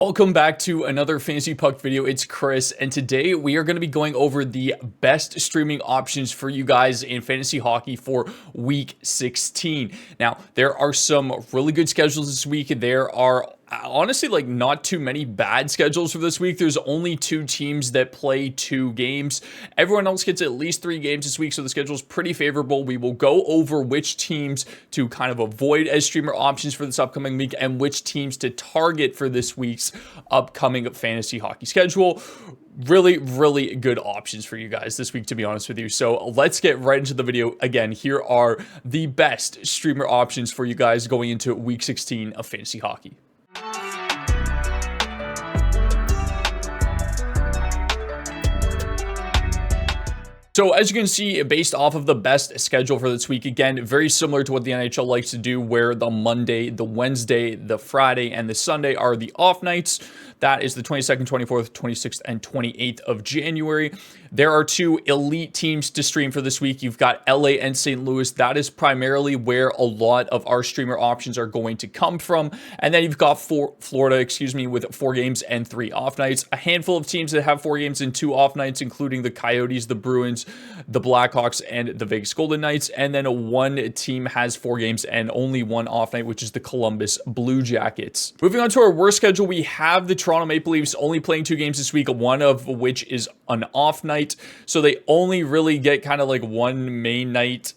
Welcome back to another Fantasy Puck video. It's Chris, and today we are going to be going over the best streaming options for you guys in fantasy hockey for week 16. Now, there are some really good schedules this week. There are honestly not too many bad schedules for this week. There's only 2 teams that play 2 games. Everyone else gets at least 3 games this week, so the schedule is pretty favorable. We will go over which teams to kind of avoid as streamer options for this upcoming week and which teams to target for this week's upcoming fantasy hockey schedule. Really good options for you guys this week, to be honest with you. So let's get right into the video. Again, here are the best streamer options for you guys going into week 16 of fantasy hockey. So as you can see, based off of the best schedule for this week, again, very similar to what the NHL likes to do, where the Monday, the Wednesday, the Friday, and the Sunday are the off nights. That is the 22nd, 24th, 26th, and 28th of January. There are 2 elite teams to stream for this week. You've got LA and St. Louis. That is primarily where a lot of our streamer options are going to come from. And then you've got Florida, with 4 games and 3 off nights. A handful of teams that have 4 games and 2 off nights, including the Coyotes, the Bruins, the Blackhawks, and the Vegas Golden Knights. And then 1 team has 4 games and only 1 off night, which is the Columbus Blue Jackets. Moving on to our worst schedule, we have the Toronto Maple Leafs only playing 2 games this week, one of which is an off night. So they only really get kind of like 1 main night,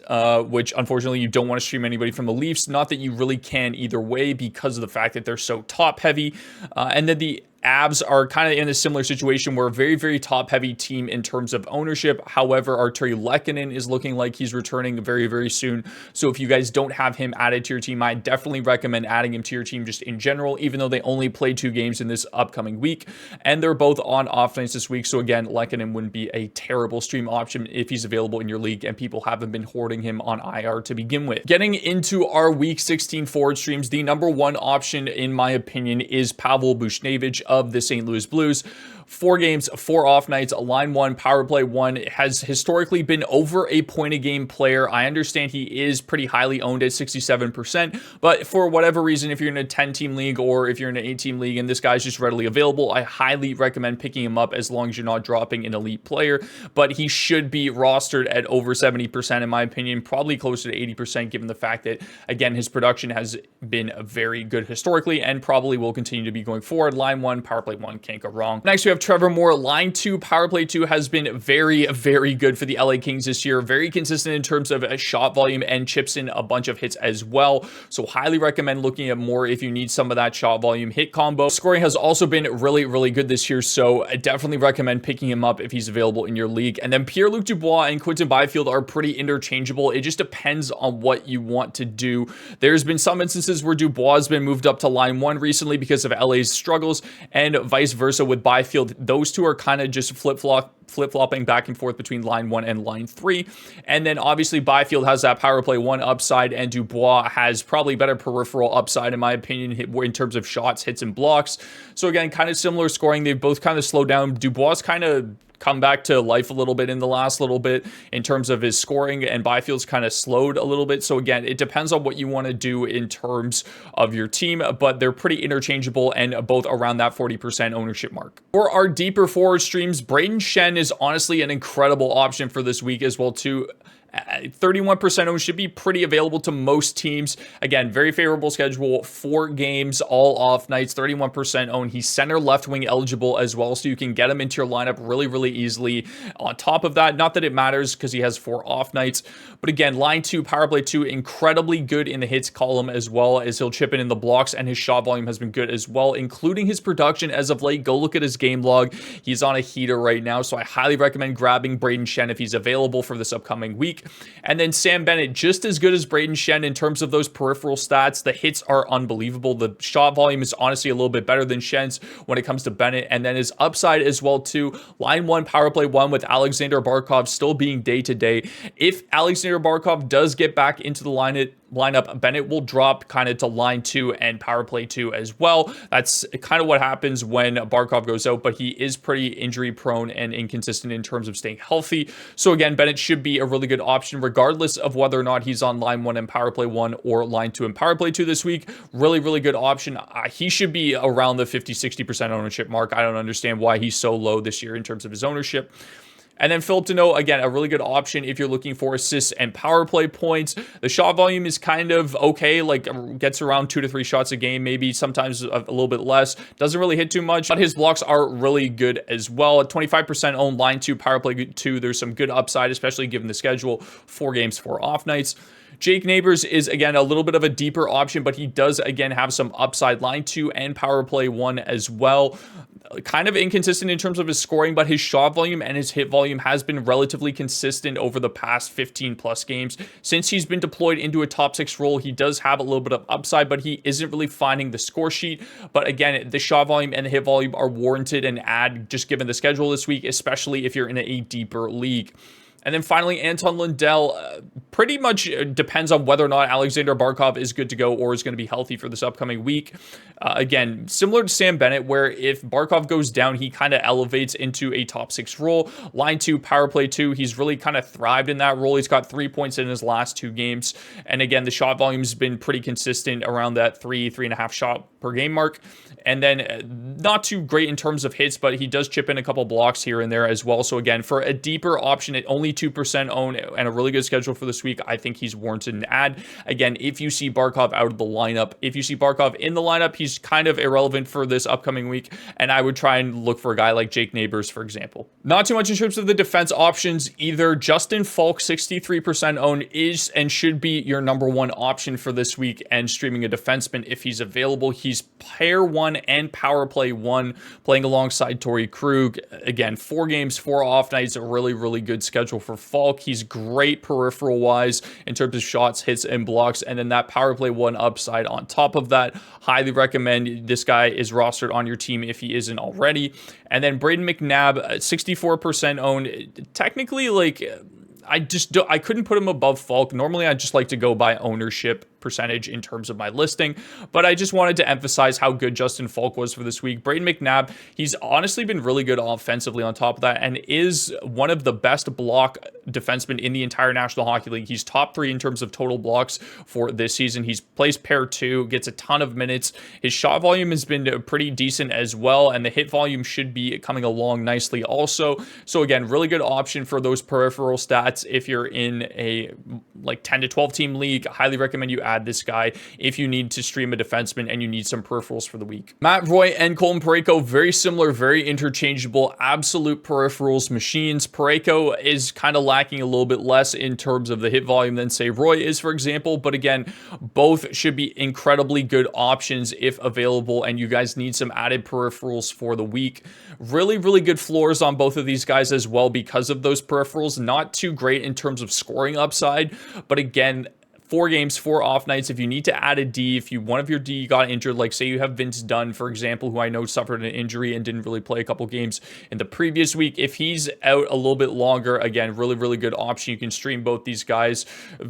which unfortunately you don't want to stream anybody from the Leafs. Not that you really can either way because of the fact that they're so top heavy. And then the Avs are kind of in a similar situation. We're a very top-heavy team in terms of ownership. However, Artturi Lehkonen is looking like he's returning very soon. So if you guys don't have him added to your team, I definitely recommend adding him to your team just in general, even though they only play 2 games in this upcoming week. And they're both on off nights this week. So again, Lehkonen wouldn't be a terrible stream option if he's available in your league and people haven't been hoarding him on IR to begin with. Getting into our week 16 forward streams, the number 1 option, in my opinion, is Pavel Buchnevich of the St. Louis Blues. 4 games, 4 off nights, line 1, power play 1, has historically been over a point a game player. I understand he is pretty highly owned at 67%, but for whatever reason, if you're in a 10-team league or if you're in an 8-team league and this guy's just readily available, I highly recommend picking him up as long as you're not dropping an elite player. But he should be rostered at over 70% in my opinion, probably closer to 80% given the fact that, again, his production has been very good historically and probably will continue to be going forward. Line 1, power play 1, can't go wrong. Next, we have Trevor Moore. Line 2, power play 2 has been very good for the LA Kings this year. Very consistent in terms of a shot volume and chips in a bunch of hits as well. So highly recommend looking at Moore if you need some of that shot volume hit combo. Scoring has also been really good this year. So I definitely recommend picking him up if he's available in your league. And then Pierre-Luc Dubois and Quinton Byfield are pretty interchangeable. It just depends on what you want to do. There's been some instances where Dubois has been moved up to line 1 recently because of LA's struggles and vice versa with Byfield. Those 2 are kind of just flip-flopping back and forth between line 1 and line 3. And then obviously Byfield has that power play 1 upside, and Dubois has probably better peripheral upside in my opinion in terms of shots, hits, and blocks. So again, kind of similar scoring. They've both kind of slowed down. Dubois kind of come back to life a little bit in the last little bit in terms of his scoring, and Byfield's kind of slowed a little bit. So again, it depends on what you want to do in terms of your team, but they're pretty interchangeable and both around that 40% ownership mark. For our deeper forward streams, Brayden Schenn is honestly an incredible option for this week as well too. 31% owned, should be pretty available to most teams. Again, very favorable schedule, 4 games, all off nights, 31% owned. He's center left wing eligible as well, so you can get him into your lineup really easily. On top of that, not that it matters because he has 4 off nights, but again, line 2, power play 2, incredibly good in the hits column as well, as he'll chip in the blocks, and his shot volume has been good as well, including his production as of late. Go look at his game log. He's on a heater right now, so I highly recommend grabbing Brayden Schenn if he's available for this upcoming week. And then Sam Bennett, just as good as Brayden Schenn in terms of those peripheral stats. The hits are unbelievable. The shot volume is honestly a little bit better than Schenn's when it comes to Bennett. And then his upside as well too. Line 1, power play 1 with Alexander Barkov still being day to day. If Alexander Barkov does get back into the lineup, Bennett will drop kind of to line 2 and power play 2 as well. That's kind of what happens when Barkov goes out, but he is pretty injury prone and inconsistent in terms of staying healthy. So again, Bennett should be a really good option regardless of whether or not he's on line 1 and power play 1 or line 2 and power play 2 this week. Really, really good option. He should be around the 50-60% ownership mark. I don't understand why he's so low this year in terms of his ownership. And then Philip Deneau, again, a really good option if you're looking for assists and power play points. The shot volume is kind of okay, like gets around 2 to 3 shots a game, maybe sometimes a little bit less. Doesn't really hit too much, but his blocks are really good as well. At 25% owned, line 2, power play 2, there's some good upside, especially given the schedule. 4 games, 4 off nights. Jake Neighbors is, again, a little bit of a deeper option, but he does, again, have some upside. Line 2 and power play 1 as well. Kind of inconsistent in terms of his scoring, but his shot volume and his hit volume has been relatively consistent over the past 15 plus games. Since he's been deployed into a top 6 role, he does have a little bit of upside, but he isn't really finding the score sheet. But again, the shot volume and the hit volume are warranted and add just given the schedule this week, especially if you're in a deeper league. And then finally, Anton Lundell pretty much depends on whether or not Alexander Barkov is good to go or is going to be healthy for this upcoming week. Again, similar to Sam Bennett, where if Barkov goes down, he kind of elevates into a top 6 role. Line 2, power play 2, he's really kind of thrived in that role. He's got 3 points in his last 2 games. And again, the shot volume has been pretty consistent around that 3.5 shot per game mark. And then not too great in terms of hits, but he does chip in a couple blocks here and there as well. So again, for a deeper option at only 2% owned and a really good schedule for this week, I think he's warranted an add. Again, if you see Barkov out of the lineup, if you see Barkov in the lineup, he's kind of irrelevant for this upcoming week. And I would try and look for a guy like Jake Neighbors, for example. Not too much in terms of the defense options either. Justin Falk, 63% owned, is and should be your number 1 option for this week and streaming a defenseman if he's available. He's pair 1 and power play 1, playing alongside Torrey Krug. Again, 4 games, 4 off nights, a really, really good schedule for Falk. He's great peripheral wise in terms of shots, hits, and blocks. And then that power play 1 upside on top of that. Highly recommend this guy is rostered on your team if he isn't already. And then Braden McNabb, 64% owned. Technically, like, I couldn't put him above Falk. Normally, I just like to go by ownership percentage in terms of my listing, but I just wanted to emphasize how good Justin Falk was for this week. Braden McNabb, he's honestly been really good offensively on top of that and is one of the best block defensemen in the entire National Hockey League. He's top 3 in terms of total blocks for this season. He's plays pair 2, gets a ton of minutes. His shot volume has been pretty decent as well, and the hit volume should be coming along nicely also. So again, really good option for those peripheral stats if you're in a like 10 to 12 team league. I highly recommend you add this guy if you need to stream a defenseman and you need some peripherals for the week. Matt Roy and Colton Parayko, very similar, very interchangeable, absolute peripherals machines. Parayko is kind of lacking a little bit less in terms of the hit volume than say Roy is, for example, but again, both should be incredibly good options if available, and you guys need some added peripherals for the week. Really, really good floors on both of these guys as well because of those peripherals. Not too great in terms of scoring upside, but again, 4 games, 4 off nights. If you need to add a D, if one of your D got injured, like say you have Vince Dunn, for example, who I know suffered an injury and didn't really play a couple games in the previous week. If he's out a little bit longer, again, really, really good option. You can stream both these guys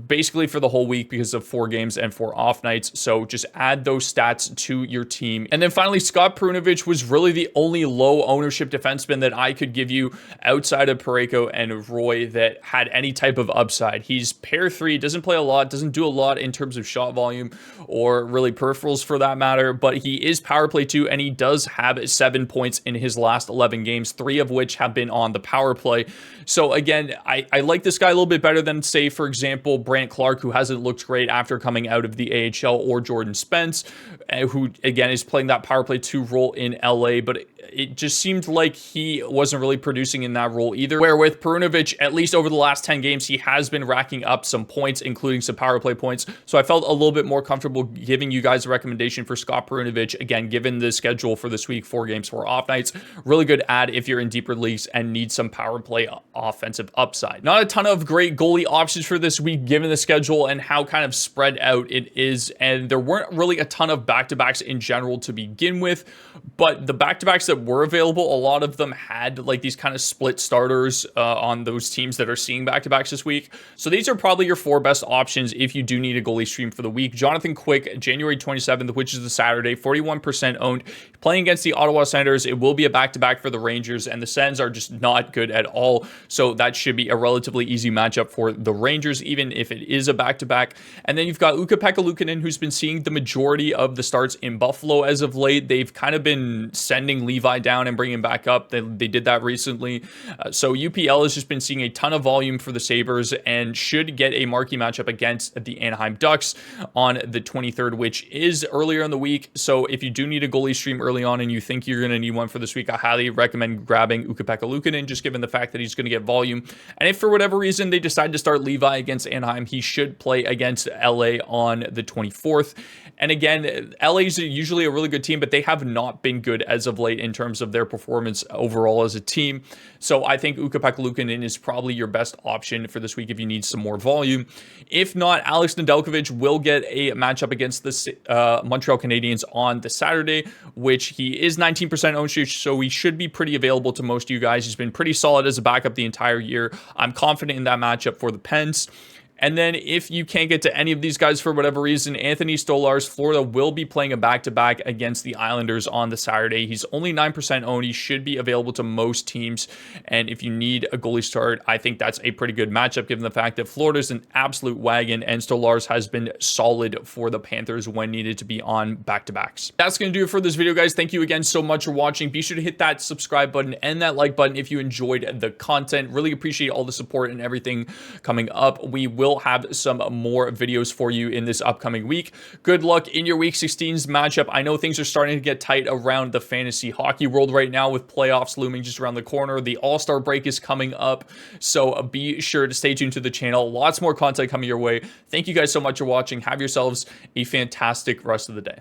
basically for the whole week because of 4 games and 4 off nights. So just add those stats to your team. And then finally, Scott Perunovich was really the only low ownership defenseman that I could give you outside of Parayko and Roy that had any type of upside. He's pair 3, doesn't play a lot, doesn't do a lot in terms of shot volume or really peripherals for that matter, but he is power play 2 and he does have 7 points in his last 11 games, 3 of which have been on the power play. So again, I like this guy a little bit better than say, for example, Brant Clark, who hasn't looked great after coming out of the AHL, or Jordan Spence, who again is playing that power play 2 role in LA, but it just seemed like he wasn't really producing in that role either. Where with Perunovich, at least over the last 10 games, he has been racking up some points, including some power play points. So I felt a little bit more comfortable giving you guys a recommendation for Scott Perunovich. Again, given the schedule for this week, 4 games, 4 off nights, really good add if you're in deeper leagues and need some power play offensive upside. Not a ton of great goalie options for this week, given the schedule and how kind of spread out it is. And there weren't really a ton of back-to-backs in general to begin with, but the back-to-backs that were available, a lot of them had like these kind of split starters on those teams that are seeing back-to-backs this week. So these are probably your 4 best options if you do need a goalie stream for the week. Jonathan Quick, January 27th, which is the Saturday, 41% owned, playing against the Ottawa Senators. It will be a back-to-back for the Rangers, and the Sens are just not good at all, so that should be a relatively easy matchup for the Rangers, even if it is a back-to-back. And then you've got Ukko-Pekka Luukkonen, who's been seeing the majority of the starts in Buffalo as of late. They've kind of been sending Levi down and bringing him back up. They did that recently. So UPL has just been seeing a ton of volume for the Sabres and should get a marquee matchup against the Anaheim Ducks on the 23rd, which is earlier in the week. So if you do need a goalie stream early on and you think you're going to need one for this week, I highly recommend grabbing Ukko-Pekka Luukkonen, just given the fact that he's going to get volume. And if for whatever reason they decide to start Levi against Anaheim, he should play against LA on the 24th. And again, LA is usually a really good team, but they have not been good as of late in terms of their performance overall as a team. So I think Ukko-Pekka Luukkonen is probably your best option for this week if you need some more volume. If not, Alex Nedeljkovic will get a matchup against the Montreal Canadiens on the Saturday, which he is 19% ownership, so he should be pretty available to most of you guys. He's been pretty solid as a backup the entire year. I'm confident in that matchup for the Pens. And then if you can't get to any of these guys for whatever reason, Anthony Stolarz, Florida will be playing a back-to-back against the Islanders on the Saturday. He's only 9% owned. He should be available to most teams. And if you need a goalie start, I think that's a pretty good matchup given the fact that Florida's an absolute wagon and Stolarz has been solid for the Panthers when needed to be on back-to-backs. That's going to do it for this video, guys. Thank you again so much for watching. Be sure to hit that subscribe button and that like button if you enjoyed the content. Really appreciate all the support and everything coming up. We will have some more videos for you in this upcoming week. Good luck in your Week 16's matchup. I know things are starting to get tight around the fantasy hockey world right now with playoffs looming just around the corner. The All-Star break is coming up, so be sure to stay tuned to the channel. Lots more content coming your way. Thank you guys so much for watching. Have yourselves a fantastic rest of the day.